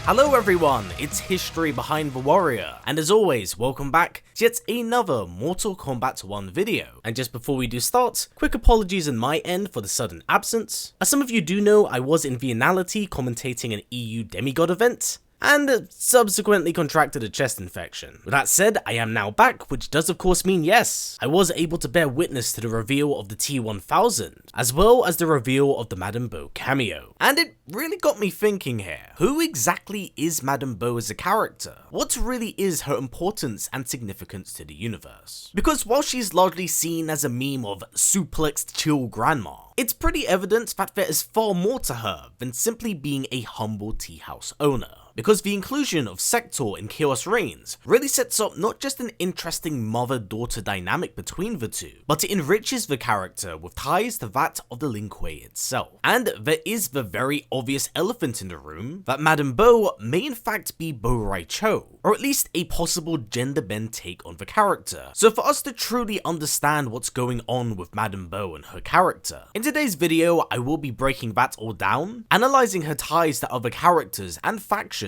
Hello everyone, it's History Behind the Warrior, and as always, welcome back to yet another Mortal Kombat 1 video. And just before we do start, quick apologies on my end for the sudden absence. As some of you do know, I was in Viennality commentating an EU demigod event, and subsequently contracted a chest infection. With that said, I am now back, which does of course mean yes, I was able to bear witness to the reveal of the T-1000, as well as the reveal of the Madame Bo cameo. And it really got me thinking here, who exactly is Madame Bo as a character? What really is her importance and significance to the universe? Because while she's largely seen as a meme of suplexed chill grandma, it's pretty evident that there is far more to her than simply being a humble tea house owner. Because the inclusion of Sector in Chaos Reigns really sets up not just an interesting mother-daughter dynamic between the two, but it enriches the character with ties to that of the Lin Kuei itself. And there is the very obvious elephant in the room that Madame Bo may in fact be Bo Rai Cho, or at least a possible gender-bend take on the character. So for us to truly understand what's going on with Madame Bo and her character, in today's video I will be breaking that all down, analysing her ties to other characters and factions,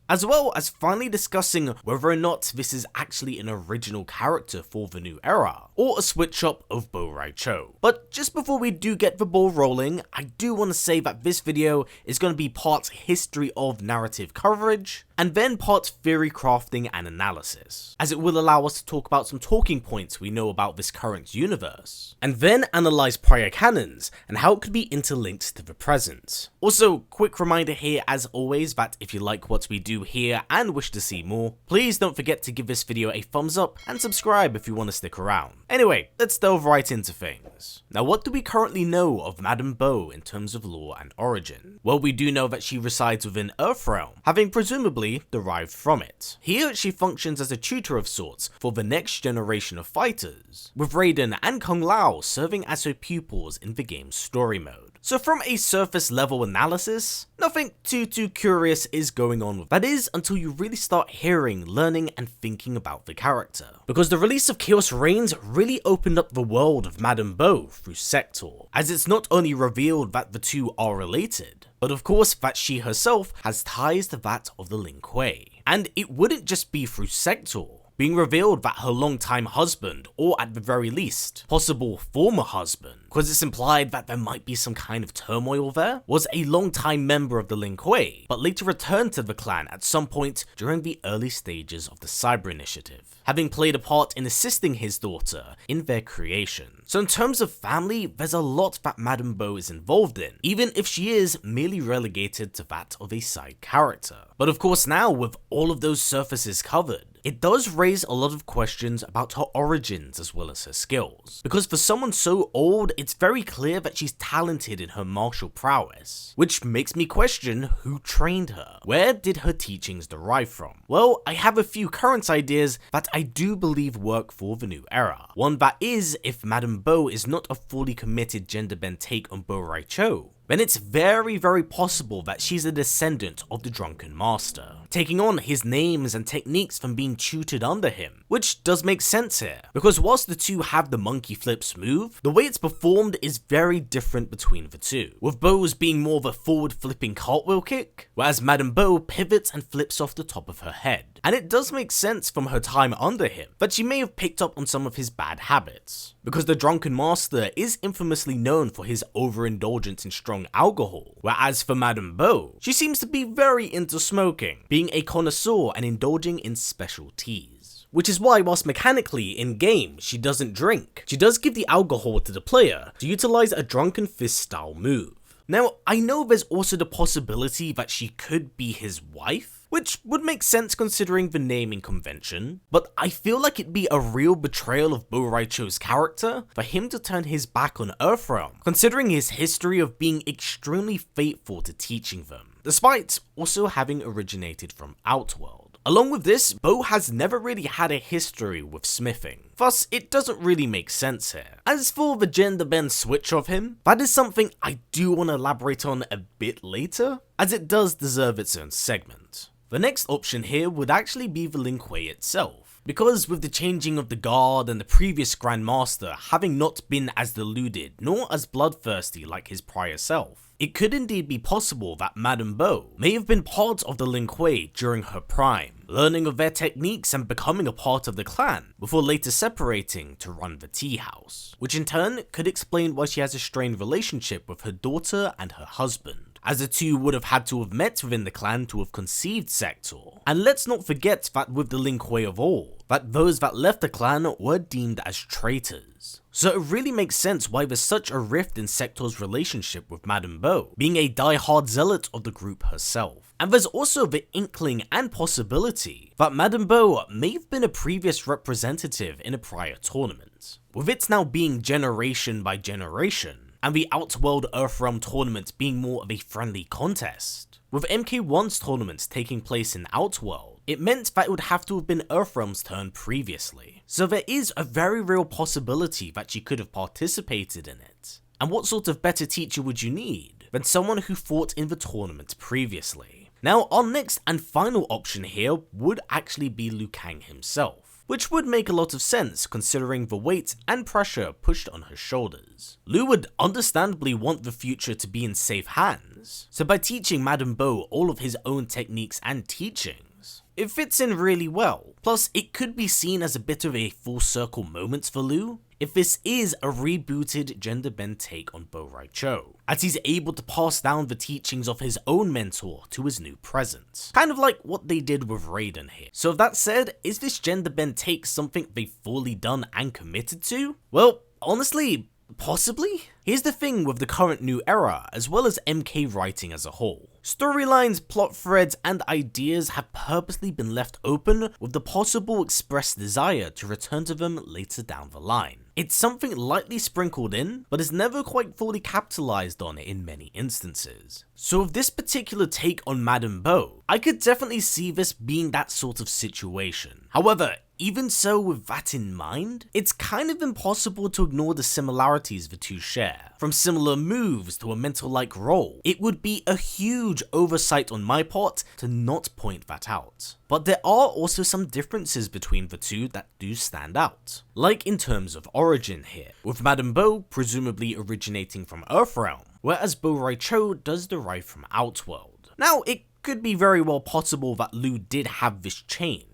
as well as finally discussing whether or not this is actually an original character for the new era, or a switch up of Bo Rai Cho. But just before we do get the ball rolling, I do want to say that this video is going to be part history of narrative coverage, and then part theory crafting and analysis, as it will allow us to talk about some talking points we know about this current universe, and then analyze prior canons and how it could be interlinked to the present. Also, quick reminder here as always that if you like what we do here and wish to see more, please don't forget to give this video a thumbs up and subscribe if you want to stick around. Anyway, let's delve right into things. Now, what do we currently know of Madame Bo in terms of lore and origin? Well, we do know that she resides within Earthrealm, having presumably derived from it. Here, she functions as a tutor of sorts for the next generation of fighters, with Raiden and Kung Lao serving as her pupils in the game's story mode. So from a surface level analysis, nothing too curious is going on with that is until you really start hearing, learning and thinking about the character. Because the release of Chaos Reigns really opened up the world of Madame Bo through Sector, as it's not only revealed that the two are related, but of course that she herself has ties to that of the Lin Kuei. And it wouldn't just be through Sector being revealed that her longtime husband, or at the very least, possible former husband, because it's implied that there might be some kind of turmoil there, was a longtime member of the Lin Kuei, but later returned to the clan at some point during the early stages of the Cyber Initiative, having played a part in assisting his daughter in their creation. So in terms of family, there's a lot that Madame Bo is involved in, even if she is merely relegated to that of a side character. But of course now, with all of those surfaces covered, it does raise a lot of questions about her origins as well as her skills. Because for someone so old, it's very clear that she's talented in her martial prowess, which makes me question who trained her. Where did her teachings derive from? Well, I have a few current ideas that I do believe work for the new era. One that is, if Madame Bo is not a fully committed gender-bend take on Bo Rai Cho, then it's very possible that she's a descendant of the Drunken Master, taking on his names and techniques from being tutored under him, which does make sense here, because whilst the two have the monkey flips move, the way it's performed is very different between the two, with Bo's being more of a forward flipping cartwheel kick, whereas Madame Bo pivots and flips off the top of her head. And it does make sense from her time under him that she may have picked up on some of his bad habits, because the Drunken Master is infamously known for his overindulgence in strong alcohol, whereas for Madame Bo, she seems to be very into smoking, being a connoisseur and indulging in special teas. Which is why whilst mechanically in game she doesn't drink, she does give the alcohol to the player to utilize a drunken fist style move. Now, I know there's also the possibility that she could be his wife, which would make sense considering the naming convention, but I feel like it'd be a real betrayal of Bo Rai Cho's character for him to turn his back on Earthrealm, considering his history of being extremely faithful to teaching them, despite also having originated from Outworld. Along with this, Bo has never really had a history with smithing, thus it doesn't really make sense here. As for the gender bend switch of him, that is something I do want to elaborate on a bit later, as it does deserve its own segment. The next option here would actually be the Lin Kuei itself, because with the changing of the guard and the previous Grandmaster having not been as deluded nor as bloodthirsty like his prior self, it could indeed be possible that Madame Bo may have been part of the Lin Kuei during her prime, learning of their techniques and becoming a part of the clan, before later separating to run the tea house, which in turn could explain why she has a strained relationship with her daughter and her husband, as the two would have had to have met within the clan to have conceived Sector. And let's not forget that with the Lin Kuei of all, that those that left the clan were deemed as traitors. So it really makes sense why there's such a rift in Sector's relationship with Madame Bo, being a die-hard zealot of the group herself. And there's also the inkling and possibility that Madame Bo may have been a previous representative in a prior tournament, with it now being generation by generation, and the Outworld Earthrealm tournament being more of a friendly contest. With MK1's tournaments taking place in Outworld, it meant that it would have to have been Earthrealm's turn previously, so there is a very real possibility that she could have participated in it. And what sort of better teacher would you need than someone who fought in the tournament previously? Now, our next and final option here would actually be Liu Kang himself, which would make a lot of sense considering the weight and pressure pushed on her shoulders. Liu would understandably want the future to be in safe hands, so by teaching Madame Bo all of his own techniques and teachings, it fits in really well. Plus, it could be seen as a bit of a full circle moment for Liu, if this is a rebooted gender bend take on Bo Rai Cho, as he's able to pass down the teachings of his own mentor to his new present. Kind of like what they did with Raiden here. So with that said, is this gender bend take something they've fully done and committed to? Well, honestly, possibly? Here's the thing with the current new era, as well as MK writing as a whole. Storylines, plot threads, and ideas have purposely been left open with the possible expressed desire to return to them later down the line. It's something lightly sprinkled in, but is never quite fully capitalized on in many instances. So with this particular take on Madame Bo, I could definitely see this being that sort of situation. However, even so, with that in mind, it's kind of impossible to ignore the similarities the two share. From similar moves to a mentor-like role, it would be a huge oversight on my part to not point that out. But there are also some differences between the two that do stand out, like in terms of origin here, with Madame Bo presumably originating from Earthrealm, whereas Bo Rai Cho does derive from Outworld. Now, it could be very well possible that Liu did have this changed,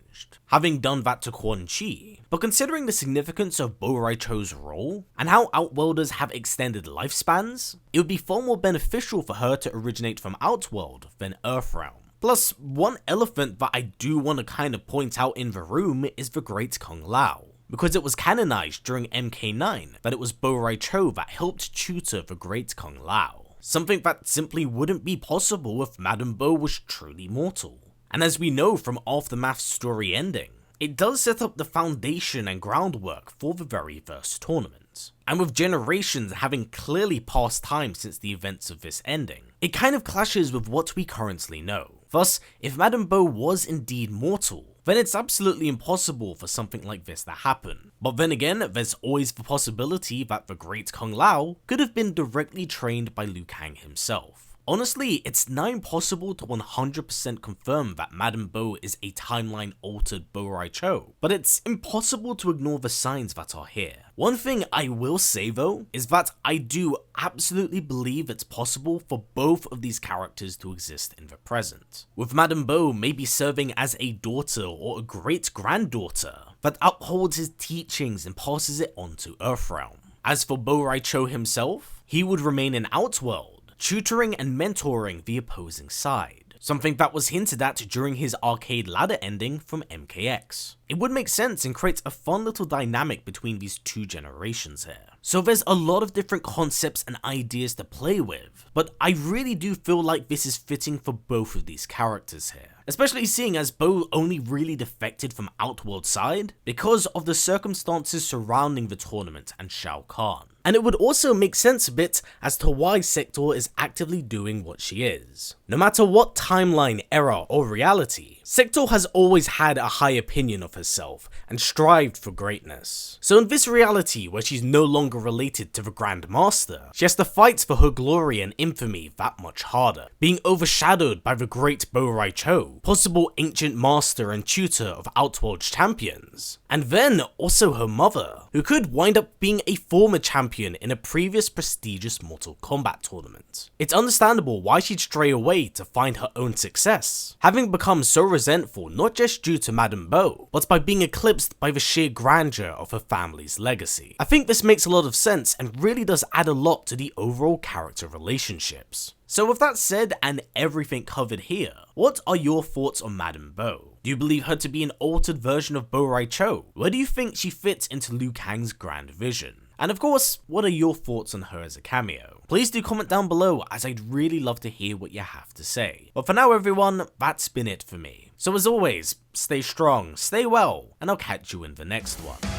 having done that to Quan Chi, but considering the significance of Bo Rai Cho's role, and how Outworlders have extended lifespans, it would be far more beneficial for her to originate from Outworld than Earthrealm. Plus, one elephant that I do want to kind of point out in the room is the Great Kung Lao, because it was canonized during MK9 that it was Bo Rai Cho that helped tutor the Great Kung Lao, something that simply wouldn't be possible if Madame Bo was truly mortal. And as we know from Aftermath's story ending, it does set up the foundation and groundwork for the very first tournament. And with generations having clearly passed time since the events of this ending, it kind of clashes with what we currently know. Thus, if Madame Bo was indeed mortal, then it's absolutely impossible for something like this to happen. But then again, there's always the possibility that the Great Kung Lao could have been directly trained by Liu Kang himself. Honestly, it's now impossible to 100% confirm that Madame Bo is a timeline-altered Bo Rai Cho, but it's impossible to ignore the signs that are here. One thing I will say though, is that I do absolutely believe it's possible for both of these characters to exist in the present, with Madame Bo maybe serving as a daughter or a great-granddaughter that upholds his teachings and passes it on to Earthrealm. As for Bo Rai Cho himself, he would remain in Outworld, tutoring and mentoring the opposing side, something that was hinted at during his arcade ladder ending from MKX. It would make sense and create a fun little dynamic between these two generations here. So there's a lot of different concepts and ideas to play with, but I really do feel like this is fitting for both of these characters here. Especially seeing as Bo only really defected from Outworld side because of the circumstances surrounding the tournament and Shao Kahn. And it would also make sense a bit as to why Sector is actively doing what she is. No matter what timeline, era, or reality, Sector has always had a high opinion of herself and strived for greatness. So in this reality where she's no longer related to the Grand Master, she has to fight for her glory and infamy that much harder, being overshadowed by the great Bo Rai Cho, possible ancient master and tutor of Outworld champions, and then also her mother, who could wind up being a former champion in a previous prestigious Mortal Kombat tournament. It's understandable why she'd stray away to find her own success, having become so resentful not just due to Madame Bo, but by being eclipsed by the sheer grandeur of her family's legacy. I think this makes a lot of sense and really does add a lot to the overall character relationships. So with that said and everything covered here, what are your thoughts on Madame Bo? Do you believe her to be an altered version of Bo Rai Cho? Where do you think she fits into Liu Kang's grand vision? And of course, what are your thoughts on her as a cameo? Please do comment down below, as I'd really love to hear what you have to say. But for now everyone, that's been it for me. So as always, stay strong, stay well, and I'll catch you in the next one.